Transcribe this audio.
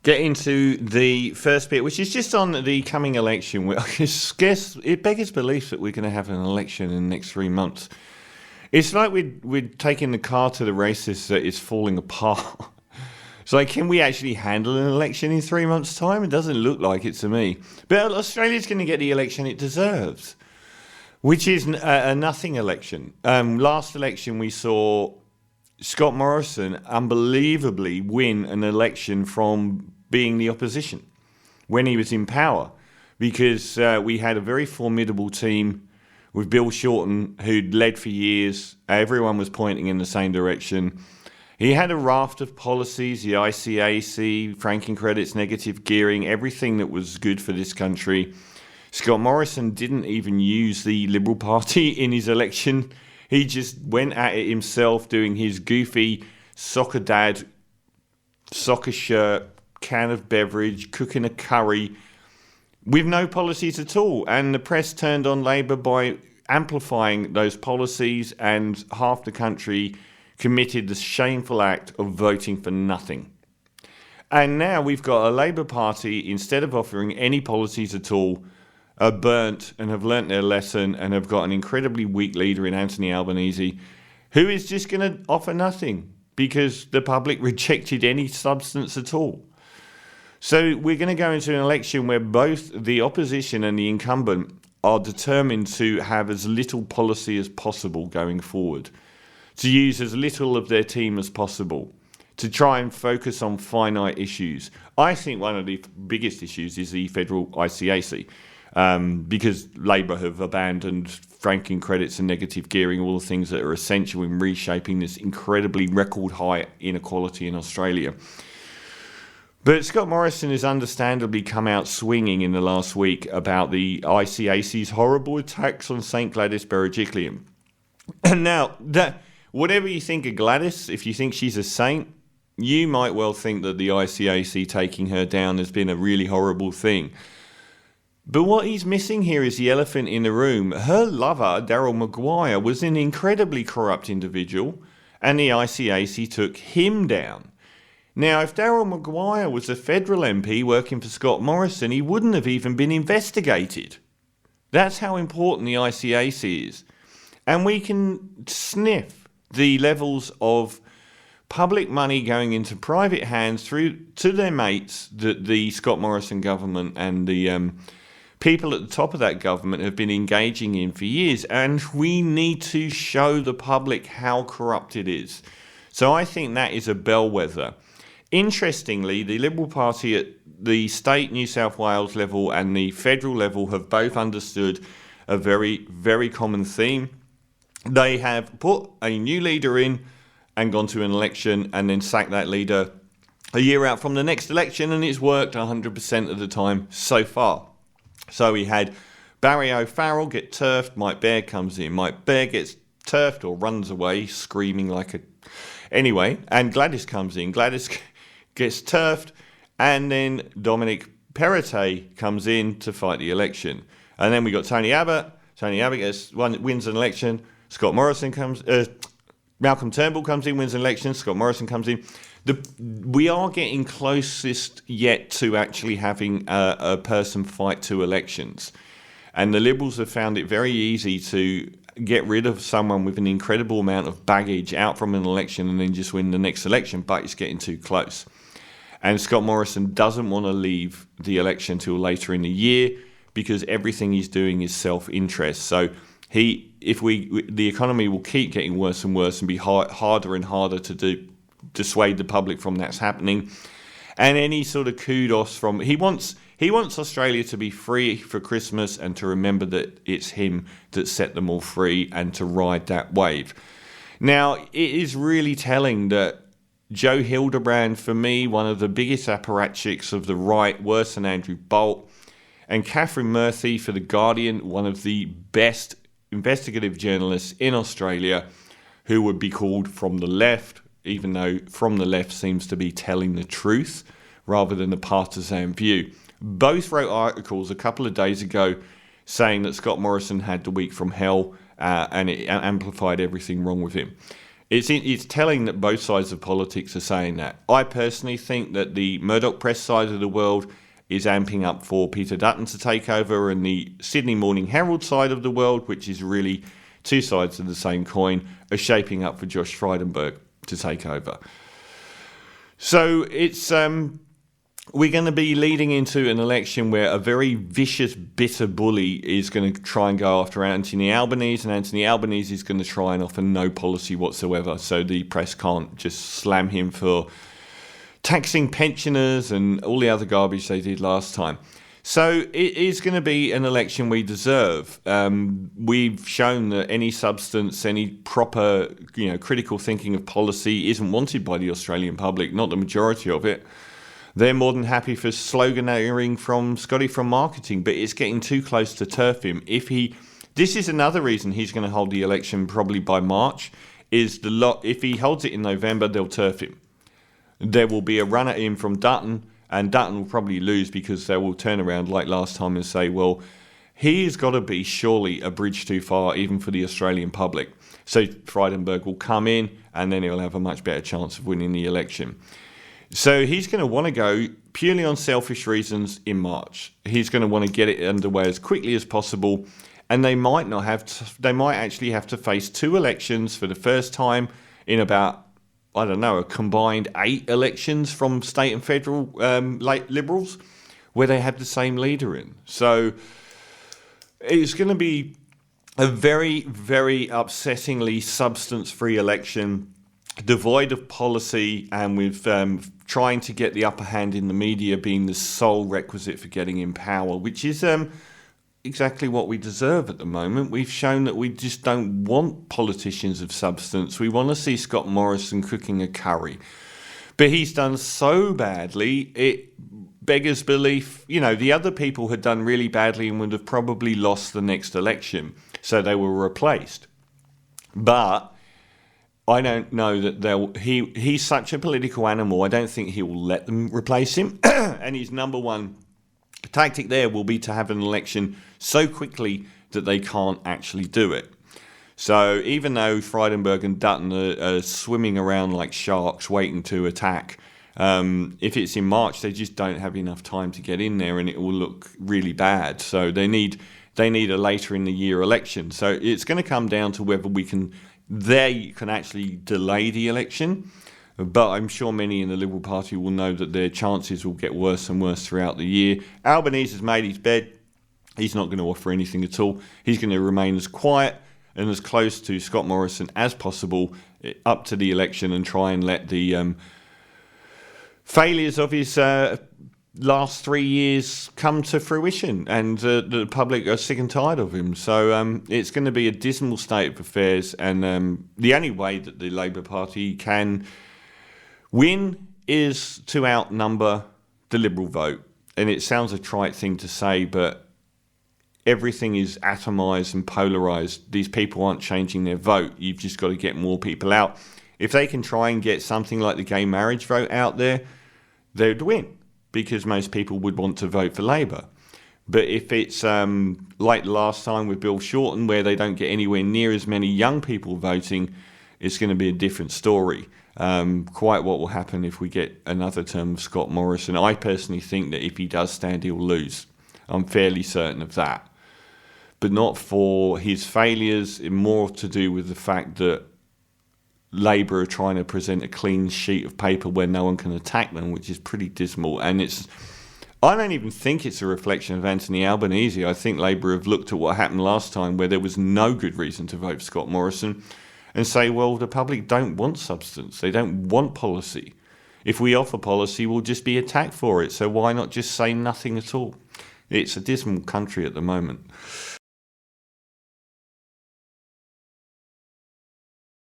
get into the first bit, which is just on the coming election. It beggars belief that we're going to have an election in the next 3 months. It's like we're taking the car to the races that is falling apart. It's like, can we actually handle an election in 3 months' time? It doesn't look like it to me. But Australia's going to get the election it deserves, which is a nothing election. Last election, we saw Scott Morrison unbelievably win an election from being the opposition when he was in power, because we had a very formidable team with Bill Shorten, who'd led for years. Everyone was pointing in the same direction. He had a raft of policies, the ICAC, franking credits, negative gearing, everything that was good for this country. Scott Morrison didn't even use the Liberal Party in his election. He just went at it himself, doing his goofy soccer dad, soccer shirt, can of beverage, cooking a curry, with no policies at all. And the press turned on Labour by amplifying those policies, and half the country committed the shameful act of voting for nothing. And now we've got a Labour Party, instead of offering any policies at all, are burnt and have learnt their lesson and have got an incredibly weak leader in Anthony Albanese, who is just going to offer nothing because the public rejected any substance at all. So we're going to go into an election where both the opposition and the incumbent are determined to have as little policy as possible going forward, to use as little of their team as possible, to try and focus on finite issues. I think one of the biggest issues is the federal ICAC, because Labour have abandoned franking credits and negative gearing, all the things that are essential in reshaping this incredibly record high inequality in Australia. But Scott Morrison has understandably come out swinging in the last week about the ICAC's horrible attacks on St Gladys Berejiklian. And now, whatever you think of Gladys, if you think she's a saint, you might well think that the ICAC taking her down has been a really horrible thing. But what he's missing here is the elephant in the room. Her lover, Daryl Maguire, was an incredibly corrupt individual, and the ICAC took him down. Now, if Daryl Maguire was a federal MP working for Scott Morrison, he wouldn't have even been investigated. That's how important the ICAC is. And we can sniff the levels of public money going into private hands through to their mates that the Scott Morrison government and the people at the top of that government have been engaging in for years. And we need to show the public how corrupt it is. So I think that is a bellwether. Interestingly, the Liberal Party at the state New South Wales level and the federal level have both understood a very, very common theme. They have put a new leader in and gone to an election and then sacked that leader a year out from the next election, and it's worked 100% of the time so far. So we had Barry O'Farrell get turfed, Mike Baird comes in. Mike Baird gets turfed or runs away screaming like a... Anyway, and Gladys comes in. Gladys gets turfed, and then Dominic Perrottet comes in to fight the election. And then we got Tony Abbott. Tony Abbott wins an election. Scott Morrison comes... Malcolm Turnbull comes in, wins an election. Scott Morrison comes in. We are getting closest yet to actually having a person fight two elections. And the Liberals have found it very easy to get rid of someone with an incredible amount of baggage out from an election and then just win the next election, but it's getting too close. And Scott Morrison doesn't want to leave the election till later in the year because everything he's doing is self-interest. So the economy will keep getting worse and worse and be harder and harder to dissuade the public from that's happening. And any sort of kudos from... He wants Australia to be free for Christmas and to remember that it's him that set them all free and to ride that wave. Now, it is really telling that Joe Hildebrand, for me, one of the biggest apparatchiks of the right, worse than Andrew Bolt, and Catherine Murphy for The Guardian, one of the best investigative journalists in Australia, who would be called from the left, even though from the left seems to be telling the truth rather than a partisan view. Both wrote articles a couple of days ago saying that Scott Morrison had the week from hell and it amplified everything wrong with him. It's telling that both sides of politics are saying that. I personally think that the Murdoch Press side of the world is amping up for Peter Dutton to take over, and the Sydney Morning Herald side of the world, which is really two sides of the same coin, are shaping up for Josh Frydenberg to take over. So it's we're going to be leading into an election where a very vicious, bitter bully is going to try and go after Anthony Albanese, and Anthony Albanese is going to try and offer no policy whatsoever, so the press can't just slam him for taxing pensioners and all the other garbage they did last time. So it is going to be an election we deserve. We've shown that any substance, any proper, critical thinking of policy isn't wanted by the Australian public, not the majority of it. They're more than happy for sloganeering from Scotty from marketing, but it's getting too close to turf him. This is another reason he's going to hold the election probably by March, if he holds it in November, they'll turf him. There will be a run at him from Dutton, and Dutton will probably lose because they will turn around like last time and say, well, he's got to be surely a bridge too far even for the Australian public. So Frydenberg will come in and then he'll have a much better chance of winning the election. So he's going to want to go purely on selfish reasons in March. He's going to want to get it underway as quickly as possible, and they might actually have to face two elections for the first time in about, a combined 8 elections from state and federal Liberals, where they had the same leader in. So it's going to be a very, very upsettingly substance-free election, devoid of policy, and with trying to get the upper hand in the media being the sole requisite for getting in power, which is exactly what we deserve at the moment. We've shown that we just don't want politicians of substance. We want to see Scott Morrison cooking a curry. But he's done so badly, it beggars belief. The other people had done really badly and would have probably lost the next election, so they were replaced. But I don't know that he's such a political animal, I don't think he will let them replace him. And his number one tactic there will be to have an election so quickly that they can't actually do it. So even though Frydenberg and Dutton are swimming around like sharks waiting to attack, if it's in March, they just don't have enough time to get in there and it will look really bad. So they need a later in the year election. So it's going to come down to whether they can actually delay the election, but I'm sure many in the Liberal Party will know that their chances will get worse and worse throughout the year. Albanese has made his bed. He's not going to offer anything at all. He's going to remain as quiet and as close to Scott Morrison as possible up to the election and try and let the failures of his last 3 years come to fruition, and the public are sick and tired of him. So it's going to be a dismal state of affairs, and the only way that the Labour Party can win is to outnumber the Liberal vote. And it sounds a trite thing to say, but everything is atomised and polarised. These people aren't changing their vote. You've just got to get more people out. If they can try and get something like the gay marriage vote out there, they'd win, because most people would want to vote for Labour. But if it's like last time with Bill Shorten, where they don't get anywhere near as many young people voting, it's going to be a different story. Quite what will happen if we get another term of Scott Morrison. I personally think that if he does stand, he'll lose. I'm fairly certain of that. But not for his failures, more to do with the fact that Labour are trying to present a clean sheet of paper where no one can attack them, which is pretty dismal. And I don't even think it's a reflection of Anthony Albanese. I think Labour have looked at what happened last time, where there was no good reason to vote for Scott Morrison, and say, well, the public don't want substance. They don't want policy. If we offer policy, we'll just be attacked for it. So why not just say nothing at all? It's a dismal country at the moment.